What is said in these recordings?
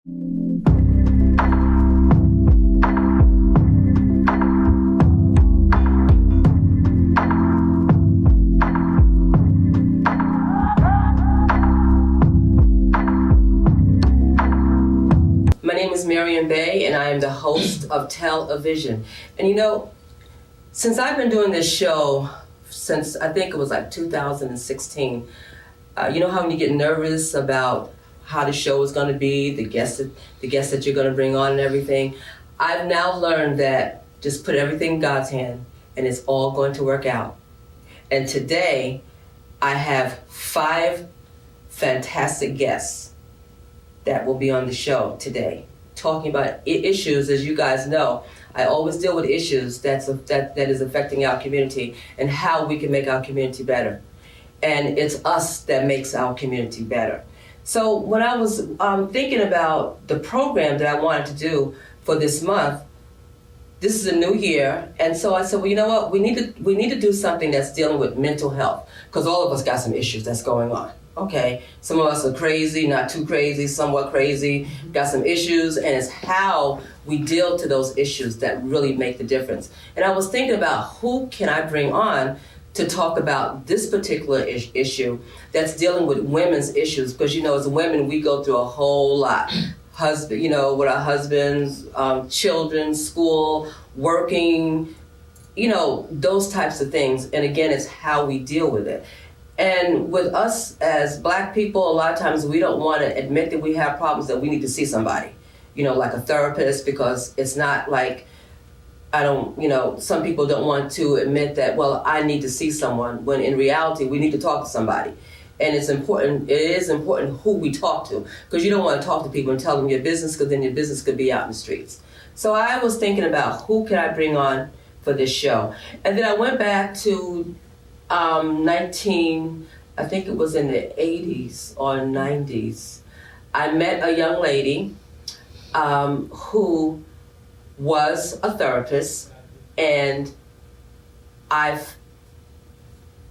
My name is Marion Bay, and I am the host of Tell-A-Vision. And you know, since I've been doing this show since I think it was like 2016, you know how when you get nervous about how the show is going to be, the guests that you're going to bring on and everything, I've now learned that just put everything in God's hand and it's all going to work out. And today, I have 5 fantastic guests that will be on the show today, talking about issues. As you guys know, I always deal with issues that is affecting our community and how we can make our community better. And it's us that makes our community better. So when I was thinking about the program that I wanted to do for this month, this is a new year, and so I said, well, you know what, we need to do something that's dealing with mental health, because all of us got some issues that's going on. Okay, some of us are crazy, not too crazy, somewhat crazy, got some issues, and it's how we deal to those issues that really make the difference. And I was thinking about who can I bring on to talk about this particular issue that's dealing with women's issues, because you know, as women, we go through a whole lot. Husband, you know, with our husbands, children, school, working, you know, those types of things. And again, it's how we deal with it. And with us as Black people, a lot of times we don't want to admit that we have problems, that we need to see somebody, you know, like a therapist, because it's not like, some people don't want to admit that, well, I need to see someone, when in reality, we need to talk to somebody. And it is important who we talk to, because you don't want to talk to people and tell them your business, because then your business could be out in the streets. So I was thinking about who can I bring on for this show. And then I went back to I think it was in the 80s or 90s. I met a young lady who was a therapist, and I've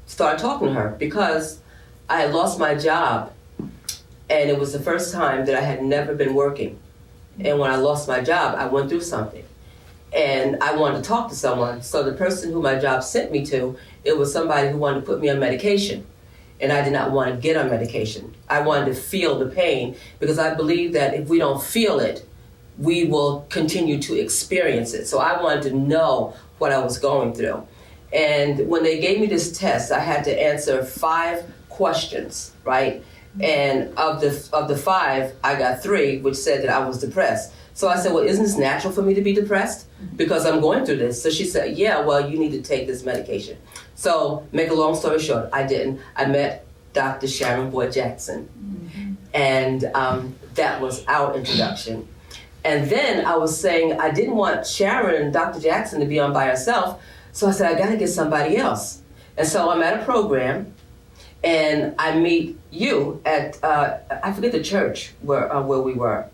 started talking to her because I had lost my job, and it was the first time that I had never been working. And when I lost my job, I went through something, and I wanted to talk to someone. So the person who my job sent me to, it was somebody who wanted to put me on medication, and I did not want to get on medication. I wanted to feel the pain, because I believe that if we don't feel it, we will continue to experience it. So I wanted to know what I was going through. And when they gave me this test, I had to answer 5 questions, right? And of the 5, I got 3, which said that I was depressed. So I said, well, isn't this natural for me to be depressed? Because I'm going through this. So she said, yeah, well, you need to take this medication. So make a long story short, I didn't. I met Dr. Sharon Boyd Jackson. And that was our introduction. And then I was saying I didn't want Sharon and Dr. Jackson to be on by herself. So I said, I got to get somebody else. And so I'm at a program, and I meet you at, I forget the church where we were.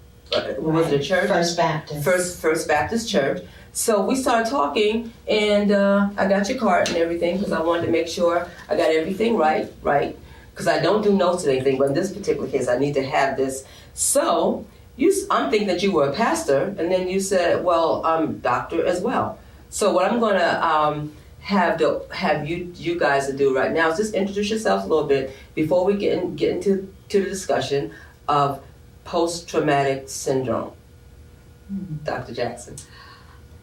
Was it a church? First Baptist. First Baptist Church. So we started talking, and I got your card and everything, because I wanted to make sure I got everything right? Because I don't do notes or anything, but in this particular case, I need to have this. So I'm thinking that you were a pastor, and then you said, well, I'm doctor as well. So what I'm going to have you guys to do right now is just introduce yourselves a little bit before we get into the discussion of post-traumatic syndrome. Dr. Jackson.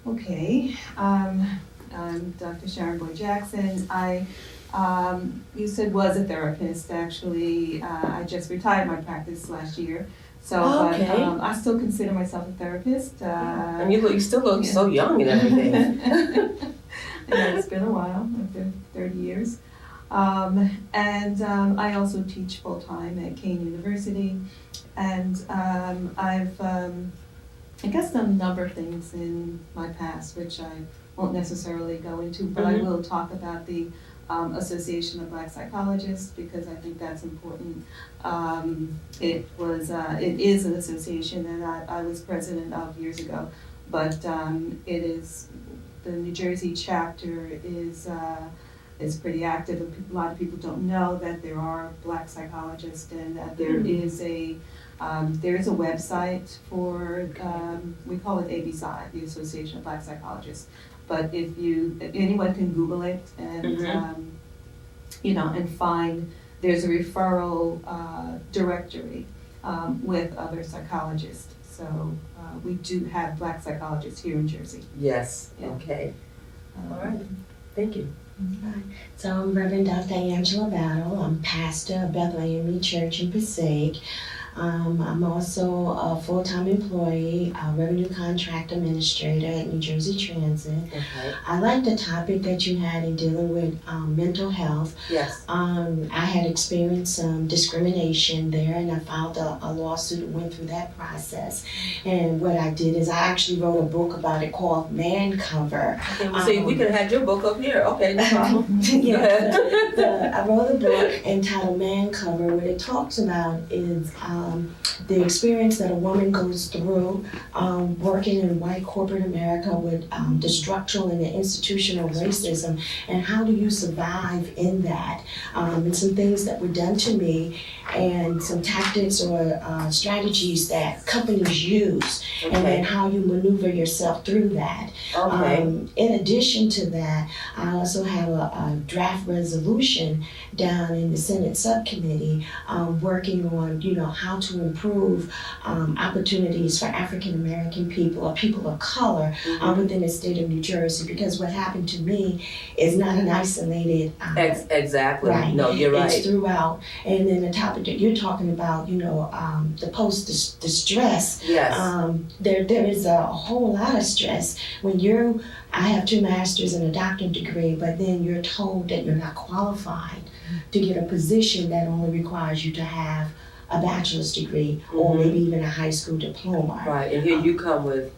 Okay, I'm Dr. Sharon Boyd Jackson. I, you said was a therapist. Actually, I just retired my practice last year. So, okay. But I still consider myself a therapist. And you still look so young and everything. Yeah, it's been a while, after 30 years. And I also teach full-time at Kane University. And I've, I guess, done a number of things in my past, which I won't necessarily go into, but I will talk about the Association of Black Psychologists, because I think that's important. It is an association that I was president of years ago, but it is, the New Jersey chapter is pretty active. A lot of people don't know that there are Black psychologists, and that there is a There's a website for, we call it ABPSY, the Association of Black Psychologists. But if anyone can Google it and, and find, there's a referral directory with other psychologists. So we do have Black psychologists here in Jersey. Yes, Yeah. okay. All right, thank you. So I'm Reverend Dr. Angela Battle. I'm pastor of Bethlehem Church in Passaic. I'm also a full-time employee, a revenue contract administrator at New Jersey Transit. Okay. I like the topic that you had in dealing with mental health. Yes. I had experienced some discrimination there, and I filed a lawsuit and went through that process. And what I did is I actually wrote a book about it called Man Cover. Okay, well, see, we could have had your book up here. Okay, no problem. Yeah. Go ahead. I wrote a book entitled Man Cover. What it talks about is the experience that a woman goes through working in white corporate America with the structural and the institutional racism, and how do you survive in that, and some things that were done to me, and some tactics or strategies that companies use, and then how you maneuver yourself through that. Okay. In addition to that, I also have a draft resolution down in the Senate subcommittee working on, how to improve opportunities for African American people or people of color within the state of New Jersey, because what happened to me is not an isolated Exactly. right. No, you're right. It's throughout. And then the topic that you're talking about, the post-distress, Yes. there is a whole lot of stress when I have 2 masters and a doctorate degree, but then you're told that you're not qualified to get a position that only requires you to have a bachelor's degree or maybe even a high school diploma. Right, and here you come with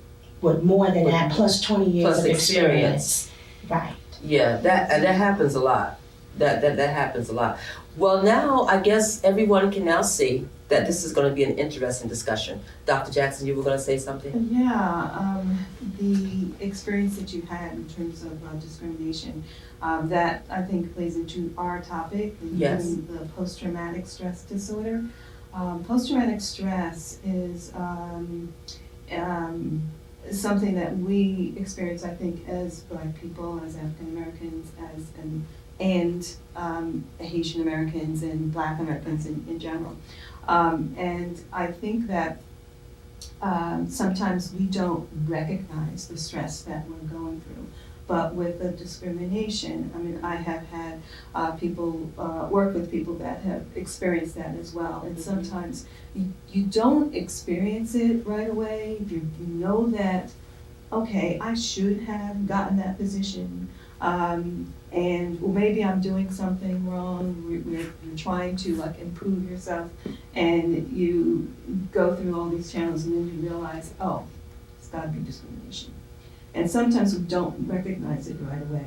more than that, plus 20 years plus of experience. Right. Yeah, that happens a lot. That happens a lot. Well, now I guess everyone can now see that this is going to be an interesting discussion. Dr. Jackson, you were going to say something? Yeah, the experience that you had in terms of discrimination, that I think plays into our topic, Yes. the post-traumatic stress disorder. Post-traumatic stress is something that we experience, I think, as Black people, as African Americans, and Haitian Americans and Black Americans in general. And I think that sometimes we don't recognize the stress that we're going through. But with the discrimination, I have had people work with people that have experienced that as well. And sometimes you don't experience it right away. You know that, okay, I should have gotten that position. And maybe I'm doing something wrong. You're trying to improve yourself, and you go through all these channels, and then you realize, oh, it's got to be discrimination. And sometimes we don't recognize it right away,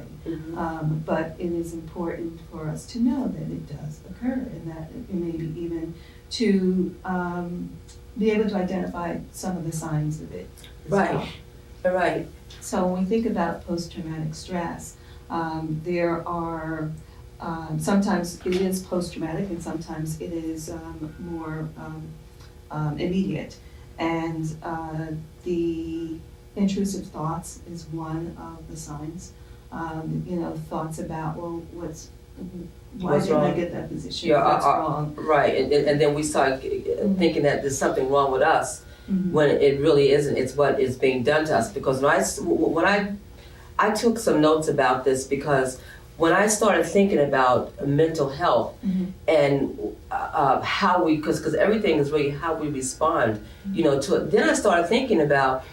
but it is important for us to know that it does occur, and that maybe even to be able to identify some of the signs of it. Right. Well. Right. So when we think about post-traumatic stress, there are sometimes it is post-traumatic, and sometimes it is more immediate. And the intrusive thoughts is one of the signs. Thoughts about, well, why didn't I get that position? What's wrong? Right, and then we start thinking that there's something wrong with us when it really isn't. It's what is being done to us. Because when I took some notes about this, because when I started thinking about mental health and how we, because everything is really how we respond, to it. Then I started thinking about,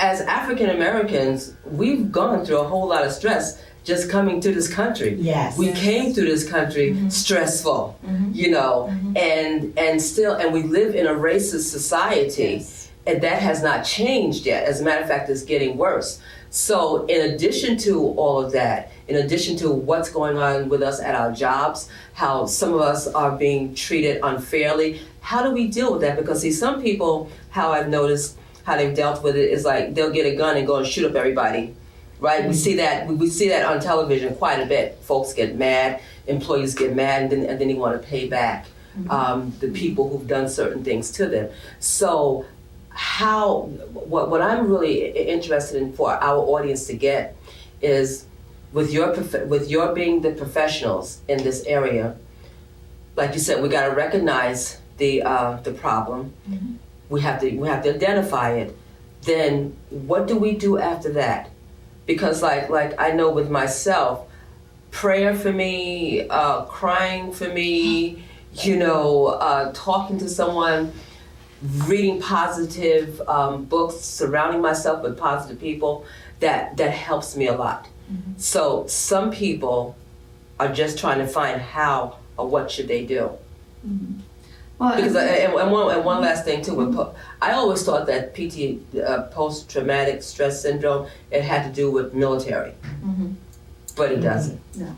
as African Americans, we've gone through a whole lot of stress just coming to this country. Yes. We came to this country stressful, and we live in a racist society, and that has not changed yet. As a matter of fact, it's getting worse. So in addition to all of that, in addition to what's going on with us at our jobs, how some of us are being treated unfairly, how do we deal with that? Because see, some people, how I've noticed how they've dealt with it is like they'll get a gun and go and shoot up everybody, right? We see that on television quite a bit. Folks get mad, employees get mad, and then they want to pay back. the people who've done certain things to them. So what I'm really interested in for our audience to get is, with your being the professionals in this area, like you said, we got to recognize the problem. Mm-hmm. We have to identify it. Then what do we do after that? Because like I know with myself, prayer for me, crying for me, talking to someone, reading positive books, surrounding myself with positive people, that helps me a lot. Mm-hmm. So some people are just trying to find how or what should they do. Mm-hmm. Well, Because and one last thing too, I always thought that post-traumatic stress syndrome, it had to do with military, mm-hmm. but it doesn't. No,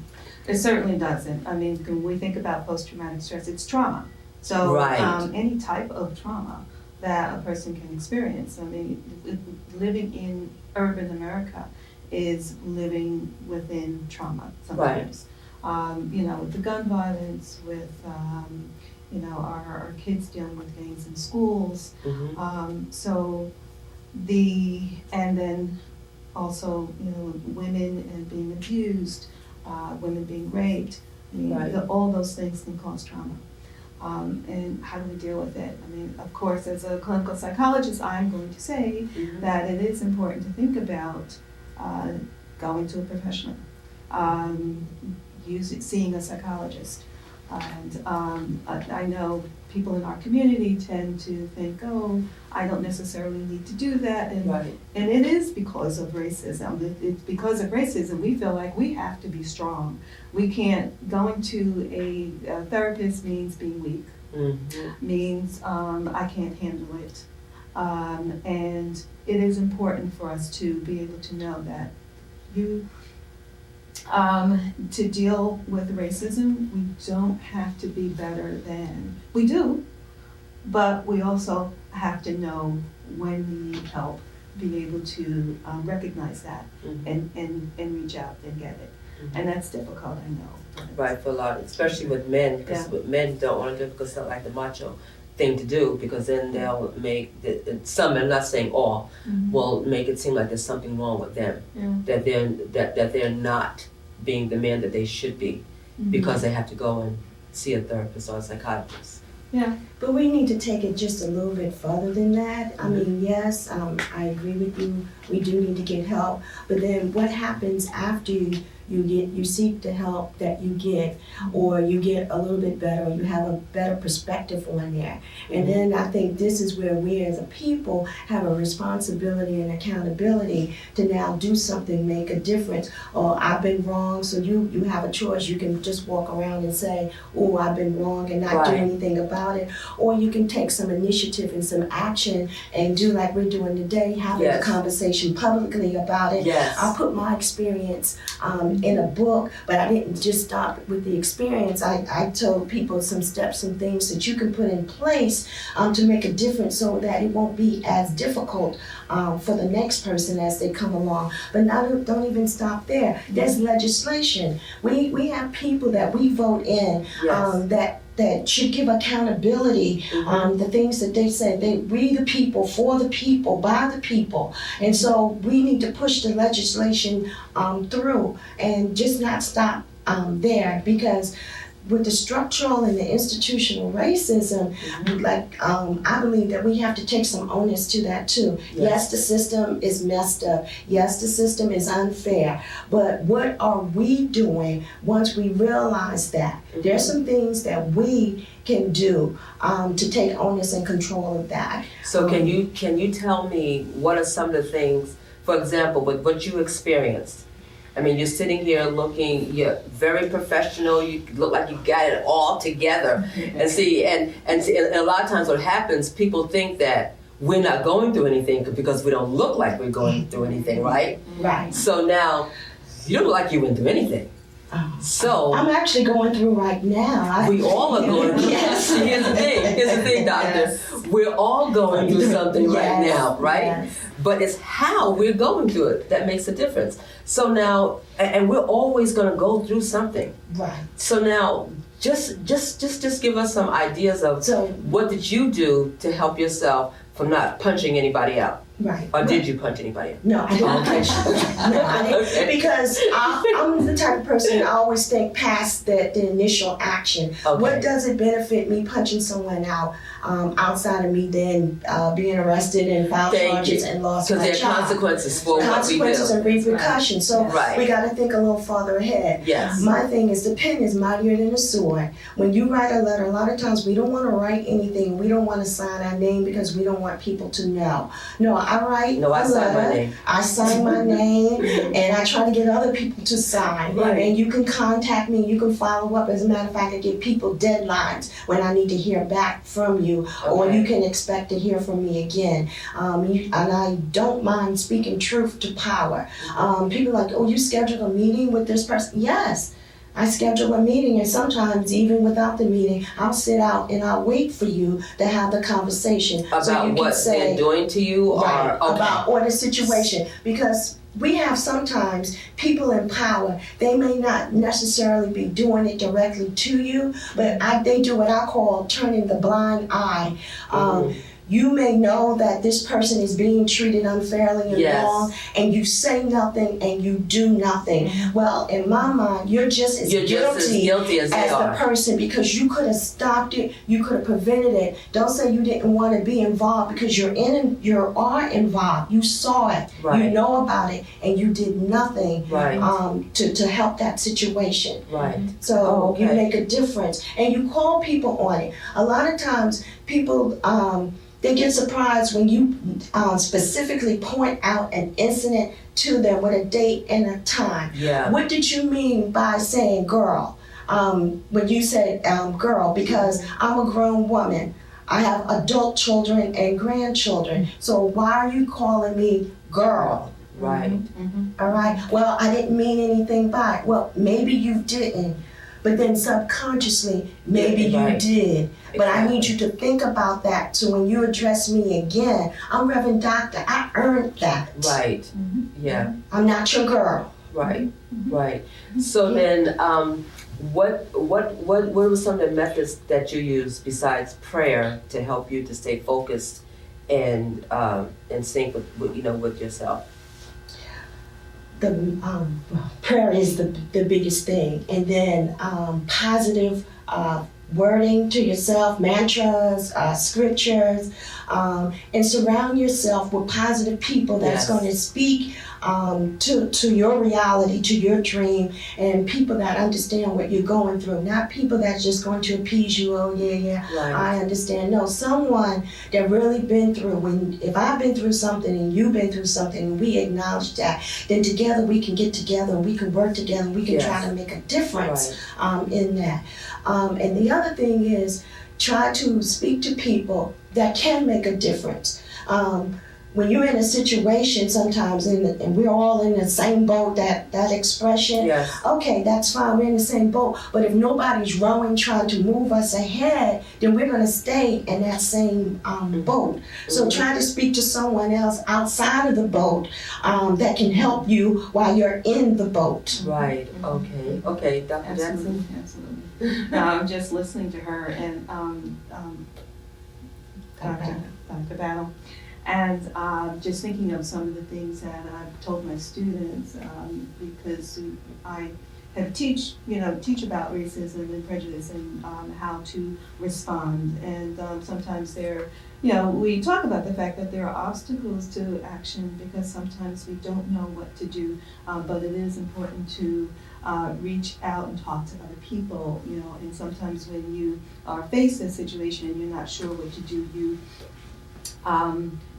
it certainly doesn't. I mean, when we think about post-traumatic stress, it's trauma. So Right. Any type of trauma that a person can experience. I mean, living in urban America is living within trauma sometimes. With the gun violence, with our kids dealing with things in schools. Mm-hmm. And then also, women and being abused, women being raped. I mean, Right. all those things can cause trauma. And how do we deal with it? I mean, of course, as a clinical psychologist, I'm going to say Mm-hmm. that it is important to think about going to a professional, seeing a psychologist. And I know people in our community tend to think, oh, I don't necessarily need to do that. And, Right. and it is because of racism. It's because of racism. We feel like we have to be strong. We can't, going to a therapist means being weak, Mm-hmm. means I can't handle it. And it is important for us to be able to know that to deal with racism, we don't have to be better than, we do, but we also have to know when we need help, be able to recognize that Mm-hmm. and reach out and get it. Mhm. And that's difficult, I know. Right, for a lot, especially with men, because men don't want to do it because it's not like the macho thing to do, because then they'll make, some, I'm not saying all, Mhm. will make it seem like there's something wrong with them, Yeah. that they're not being the man that they should be, Mhm. because they have to go and see a therapist or a psychiatrist. Yeah. But we need to take it just a little bit further than that. I mean, yes, I agree with you. We do need to get help. But then what happens after you seek the help that you get, or you get a little bit better, or you have a better perspective on there. And then I think this is where we as a people have a responsibility and accountability to now do something, make a difference. Or I've been wrong, so you have a choice. You can just walk around and say, oh, I've been wrong, and not do Right. anything about it. Or you can take some initiative and some action and do like we're doing today, having Yes. a conversation publicly about it. Yes. I put my experience in a book, but I didn't just stop with the experience. I told people some steps, some things that you can put in place to make a difference, so that it won't be as difficult for the next person as they come along. But now don't even stop there. There's legislation. We have people that we vote in Yes. that should give accountability. The things that they say, we the people, for the people, by the people. And so we need to push the legislation through and just not stop there, because with the structural and the institutional racism, I believe that we have to take some onus to that too. Yes, the system is messed up. Yes, the system is unfair. But what are we doing once we realize that? There's some things that we can do to take onus and control of that. So can you tell me what are some of the things, for example, with what you experienced? I mean, you're sitting here looking, you're very professional, you look like you got it all together. And see, and a lot of times what happens, people think that we're not going through anything because we don't look like we're going through anything, right? Right. So now, you don't look like you went through anything. So I'm actually going through right now. we all are going through. Yes. Here's the thing, doctor. Yes. We're all going through something right Yes. now, right? Yes. But it's how we're going through it that makes a difference. So now, and we're always going to go through something. Right. So now, just give us some ideas of So what did you do to help yourself from not punching anybody out? right. Or did you punch anybody out? No, I didn't punch. No, I didn't. Okay. Because I'm the type of person, I always think past the initial action. Okay. What does it benefit me punching someone out outside of me then being arrested and filed charges and lost my Because there are job? consequences for what we do. Consequences and repercussions. So Right. we got to think a little farther ahead. Yes. My thing is the pen is mightier than the sword. When you write a letter, a lot of times we don't want to write anything. We don't want to sign our name because we don't want people to know. No, I write No, I a signed my letter. name. I sign my name and I try to get other people to sign. Right. And you can contact me, you can follow up. As a matter of fact, I give people deadlines when I need to hear back from you, or Okay. you can expect to hear from me again. And I don't mind speaking truth to power. People are like, oh, you scheduled a meeting with this person? Yes. I schedule a meeting, and sometimes even without the meeting, I'll sit out and I'll wait for you to have the conversation. About so you what can say, they're doing to you, or right, okay. about or the situation, because we have sometimes people in power, they may not necessarily be doing it directly to you, but they do what I call turning the blind eye. You may know that this person is being treated unfairly and Yes. wrong, and you say nothing and you do nothing. Well, in my mind, you're just as guilty as they the are. person, because you could have stopped it, you could have prevented it. Don't say you didn't want to be involved, because you are involved. You saw it, Right. you know about it, and you did nothing Right. to help that situation. Right. So Oh, okay. you make a difference, and you call people on it. A lot of times, people they get surprised when you specifically point out an incident to them with a date and a time. Yeah. What did you mean by saying girl? When you said girl, because I'm a grown woman. I have adult children and grandchildren. So why are you calling me girl? Right. All right. Well, I didn't mean anything by it. Well, maybe you didn't. But then subconsciously, maybe Right. you did. But I Exactly. need you to think about that. So when you address me again, I'm Reverend Doctor. I earned that. Right. Yeah. I'm not your girl. Right. Right. So then, what were some of the methods that you used besides prayer to help you to stay focused and in sync with yourself? The prayer is the biggest thing, and then positive wording to yourself, mantras, scriptures, and surround yourself with positive people that's Yes. going to speak to your reality, to your dream, and people that understand what you're going through, not people that's just going to appease you. Oh yeah, Right. I understand. No, someone that really been through. If I've been through something and you've been through something, and we acknowledge that, then together we can get together, and we can work together, and we can Yes. try to make a difference Right. in that. And the other thing is, try to speak to people that can make a difference. When you're in a situation sometimes, and we're all in the same boat, that expression, Yes. okay, that's fine, we're in the same boat. But if nobody's rowing, trying to move us ahead, then we're going to stay in that same boat. So try to speak to someone else outside of the boat that can help you while you're in the boat. Right. Okay. Okay. Dr. Jackson. Absolutely. No, I'm just listening to her and Dr. Battle, and just thinking of some of the things that I've told my students, because I have teach about racism and prejudice and how to respond. And sometimes we talk about the fact that there are obstacles to action because sometimes we don't know what to do, but it is important to reach out and talk to other people, and sometimes when you are faced with a situation and you're not sure what to do,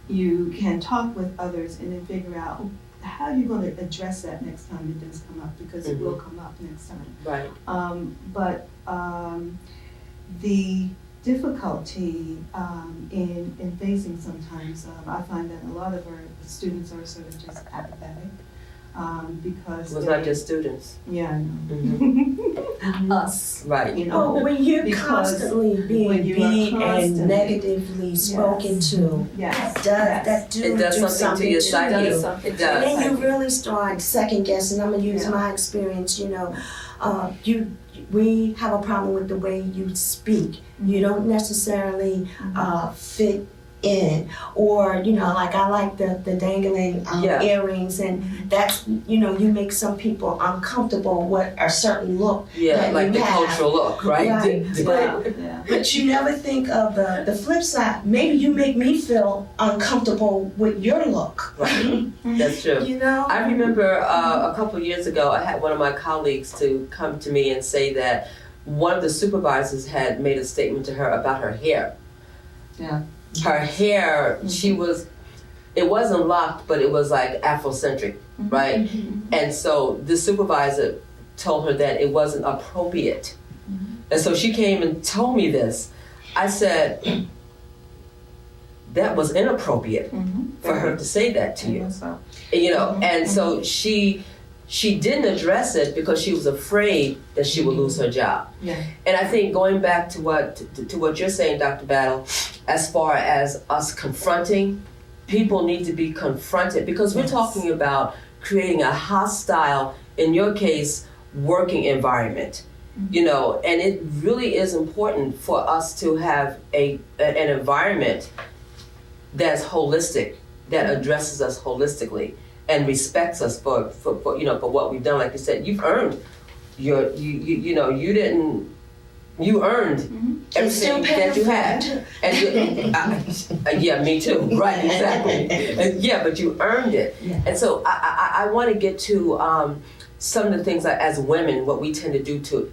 you can talk with others and then figure out how you're going to address that next time it does come up, because it will come up next time. Right. But the difficulty in facing sometimes, I find that a lot of our students are sort of just apathetic. Because It was not just students. Yeah, I know. Mm-hmm. Us. Right. Oh, when you're Because constantly being when you are beat and constantly- negatively spoken to, Yes. that do It does do something to your psyche. It you. does something It to your does. Then you psyche. really start second guessing. I'm gonna use Yeah. my experience. we have a problem with the way you speak. You don't necessarily fit in, or like I like the dangling earrings, and that's you make some people uncomfortable with a certain look that like you the have. cultural look, right? But you never think of the flip side. Maybe you make me feel uncomfortable with your look. Right. That's true. I remember a couple of years ago, I had one of my colleagues to come to me and say that one of the supervisors had made a statement to her about her hair. Yeah. Her hair, it wasn't locked, but it was like Afrocentric, right? And so the supervisor told her that it wasn't appropriate. And so she came and told me this. I said, that was inappropriate for her to say that to you. And so she didn't address it because she was afraid that she would lose her job. Yeah. And I think going back to what you're saying, Dr. Battle, as far as us confronting, people need to be confronted, because we're talking about creating a hostile, in your case, working environment. And it really is important for us to have an environment that's holistic, that addresses us holistically and respects us for what we've done. Like you said, you've earned you earned everything that you had. And yeah, me too. Right, exactly. But you earned it. Yeah. And so I want to get to some of the things that, as women, what we tend to do to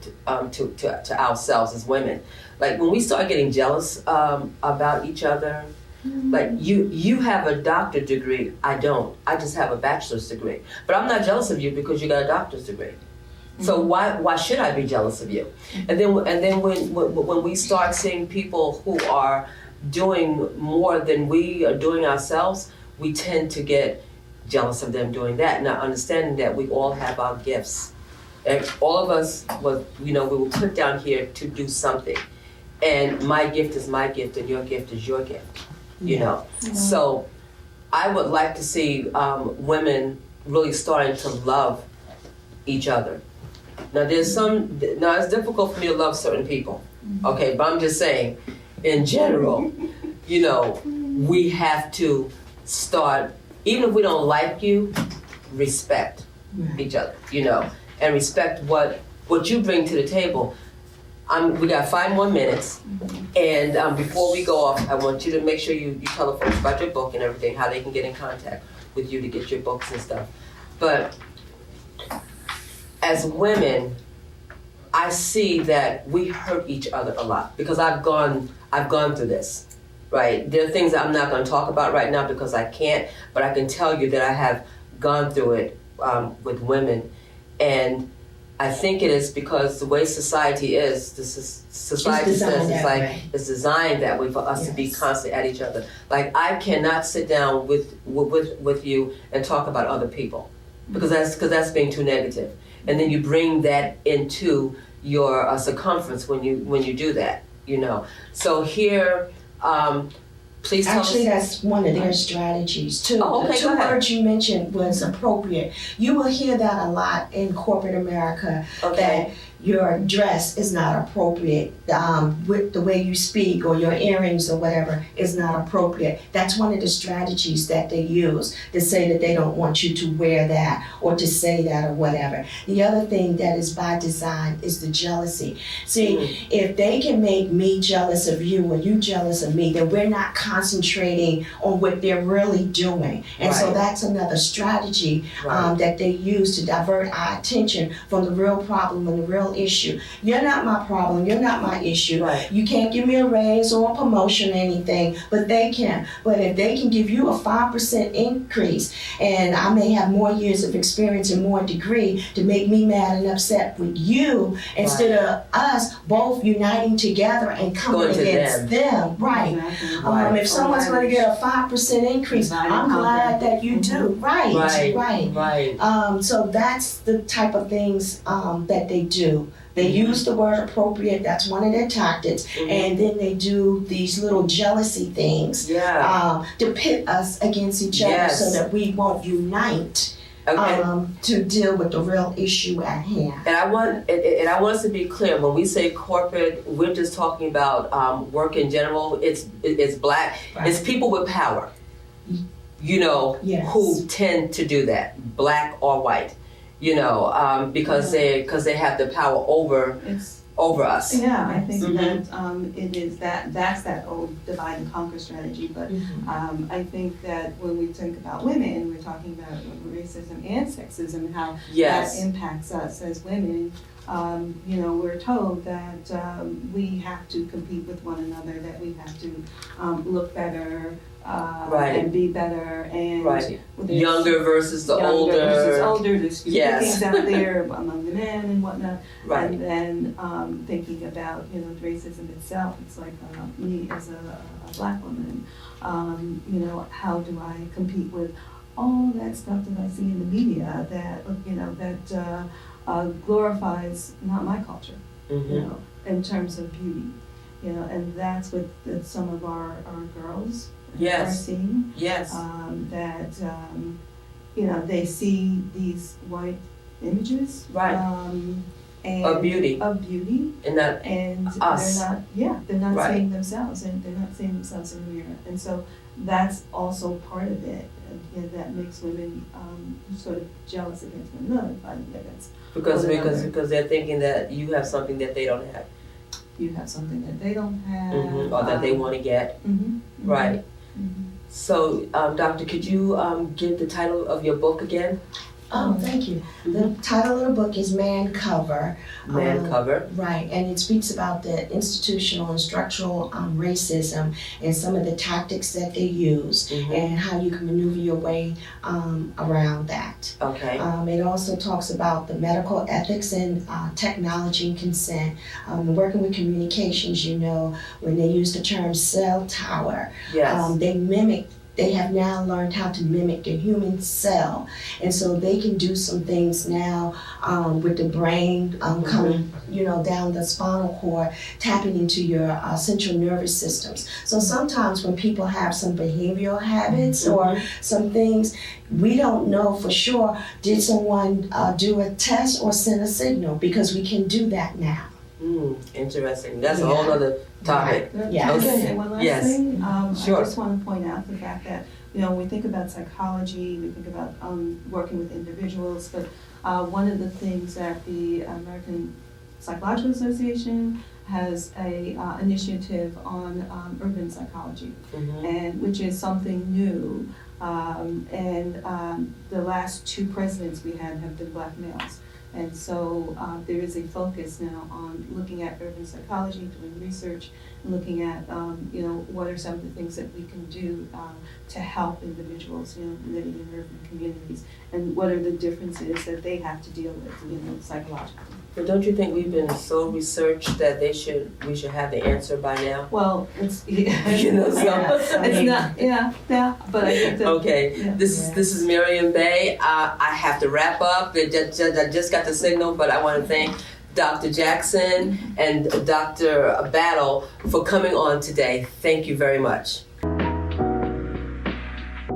ourselves as women. Like when we start getting jealous about each other. Like you have a doctorate degree, I don't. I just have a bachelor's degree. But I'm not jealous of you because you got a doctor's degree. So why should I be jealous of you? And then when we start seeing people who are doing more than we are doing ourselves, we tend to get jealous of them doing that. Now, understanding that we all have our gifts, and all of us, we were put down here to do something. And my gift is my gift, and your gift is your gift. So I would like to see women really starting to love each other. Now it's difficult for me to love certain people, okay, but I'm just saying, in general, we have to start, even if we don't like you, respect each other, and respect what you bring to the table. We got 5 more minutes, and before we go off, I want you to make sure you tell the folks about your book and everything, how they can get in contact with you to get your books and stuff. But as women, I see that we hurt each other a lot, because I've gone through this, right? There are things that I'm not going to talk about right now because I can't, but I can tell you that I have gone through it with women, and I think it is because the way society is, society says it's designed that way for us to be constantly at each other. Like, I cannot sit down with you and talk about other people, because that's being too negative. And then you bring that into your circumference when you do that, So here, please tell us. Actually, that's one of their strategies too. Oh, okay, the 2 words you mentioned was appropriate. You will hear that a lot in corporate America, that your dress is not appropriate, with the way you speak, or your earrings or whatever is not appropriate. That's one of the strategies that they use to say that they don't want you to wear that or to say that or whatever. The other thing that is by design is the jealousy. See, if they can make me jealous of you or you jealous of me, then we're not concentrating on what they're really doing. And so that's another strategy that they use to divert our attention from the real problem and the real issue. You're not my problem, you're not my issue. You can't give me a raise or a promotion or anything, but they can. But if they can give you a 5% increase, and I may have more years of experience and more degree to make me mad and upset with you, instead of us both uniting together and coming against them. If someone's going to get a 5% increase, I'm glad that you do. So that's the type of things that they do. They use the word appropriate, that's one of their tactics, and then they do these little jealousy things to pit us against each other so that we won't unite Okay. To deal with the real issue at hand. And I want us to be clear. When we say corporate, we're just talking about work in general. It's black. Right. It's people with power. Yes. Who tend to do that, black or white. Because they have the power over us. Yeah, I think that it is that's that old divide and conquer strategy. But I think that when we think about women, we're talking about racism and sexism and how that impacts us as women. We're told that we have to compete with one another, that we have to look better and be better, and younger versus the older. There's things out there among the men and whatnot. Right. And then thinking about racism itself, it's like me as a black woman. How do I compete with all that stuff that I see in the media that glorifies not my culture, in terms of beauty, and that's what some of our girls are seeing. Yes. They see these white images, and of beauty, and us. They're not seeing themselves, and they're not seeing themselves in the mirror, and so that's also part of it. That makes women sort of jealous against one another, fighting against because they're thinking that you have something that they don't have. You have something that they don't have, or that they want to get. Right. So, Doctor, could you give the title of your book again? Thank you. The title of the book is Man Cover. Man Cover. Right, and it speaks about the institutional and structural racism and some of the tactics that they use and how you can maneuver your way around that. Okay. It also talks about the medical ethics and technology and consent. Working with communications, when they use the term cell tower, they have now learned how to mimic the human cell. And so they can do some things now with the brain coming, down the spinal cord, tapping into your central nervous systems. So sometimes when people have some behavioral habits or some things, we don't know for sure, did someone do a test or send a signal? Because we can do that now. Interesting. That's a whole other topic. Right. Yes. Okay. One last thing. Sure. I just want to point out the fact that when we think about psychology, we think about working with individuals. But one of the things that the American Psychological Association has a initiative on urban psychology, and which is something new. The last 2 presidents we had have been black males. And so there is a focus now on looking at urban psychology, doing research, and looking at what are some of the things that we can do to help individuals living in urban communities, and what are the differences that they have to deal with psychologically. But don't you think we've been so researched that we should have the answer by now? Well, it's it's not but I think that okay. This is Miriam Bay. I have to wrap up. I just got the signal, but I want to thank Dr. Jackson and Dr. Battle for coming on today. Thank you very much.